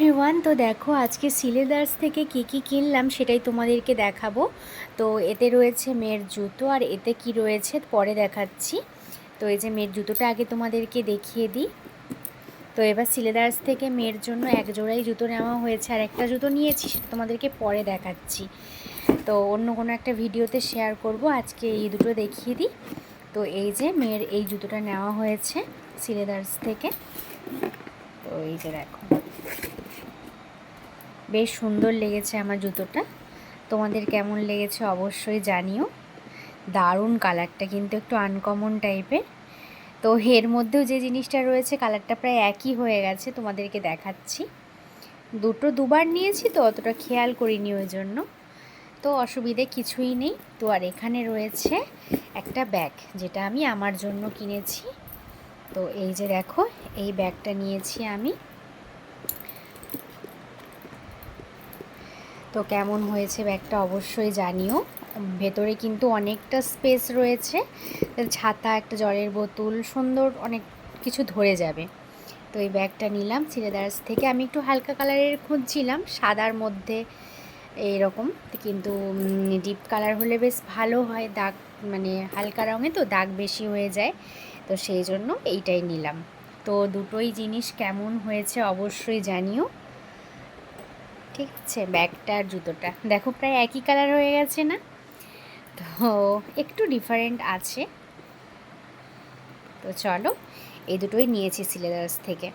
Everyone, তো দেখো আজকে সিলেদার্স থেকে কী কিনলাম সেটাই তোমাদেরকে দেখাবো। তো এতে রয়েছে মেয়ের জুতো, আর এতে কি রয়েছে পরে দেখাচ্ছি। তো এই যে মেয়ের জুতোটা আগে তোমাদেরকে দেখিয়ে দিই। তো এবার সিলেদার্স থেকে মেয়ের জন্য এক জোড়াই জুতো নেওয়া হয়েছে, আর একটা জুতো নিয়েছি সেটা তোমাদেরকে পরে দেখাচ্ছি। তো অন্য কোনো একটা ভিডিওতে শেয়ার করব, আজকে এই দুটো দেখিয়ে দিই। তো এই যে মেয়ের এই জুতোটা নেওয়া হয়েছে সিলেদার্স থেকে। তো এই যে দেখো, বেশ সুন্দর লেগেছে আমার জুতোটা। তোমাদের কেমন লেগেছে অবশ্যই জানিও। দারুণ কালারটা, কিন্তু একটু আনকমন টাইপের। তো এর মধ্যেও যে জিনিসটা রয়েছে কালারটা প্রায় একই হয়ে গেছে, তোমাদেরকে দেখাচ্ছি। দুবার নিয়েছি তো অতটা খেয়াল করিনি ওই জন্য। তো অসুবিধে কিছুই নেই। তো আর এখানে রয়েছে একটা ব্যাগ, যেটা আমি আমার জন্য কিনেছি। তো এই যে দেখো, এই ব্যাগটা নিয়েছি আমি। তো কেমন হয়েছে ব্যাগটা অবশ্যই জানিও। ভেতরে কিন্তু অনেকটা স্পেস রয়েছে, ছাতা, একটা জলের বোতল, সুন্দর অনেক কিছু ধরে যাবে। তো এই ব্যাগটা নিলাম সিলেদার্স থেকে। আমি একটু হালকা কালারের খুঁজছিলাম, সাদার মধ্যে এরকম, কিন্তু ডিপ কালার হলে বেশ ভালো হয়। দাগ মানে হালকা রঙে তো দাগ বেশি হয়ে যায়, তো সেই জন্য এইটাই নিলাম। তো দুটোই জিনিস কেমন হয়েছে অবশ্যই জানিও। ঠিক আছে, ব্যাগটা আর জুতোটা দেখো প্রায় একই কালার হয়ে গেছে না? তো একটু ডিফারেন্ট আছে। তো চলো, এই দুটোই নিয়েছি সিলেদার্স থেকে।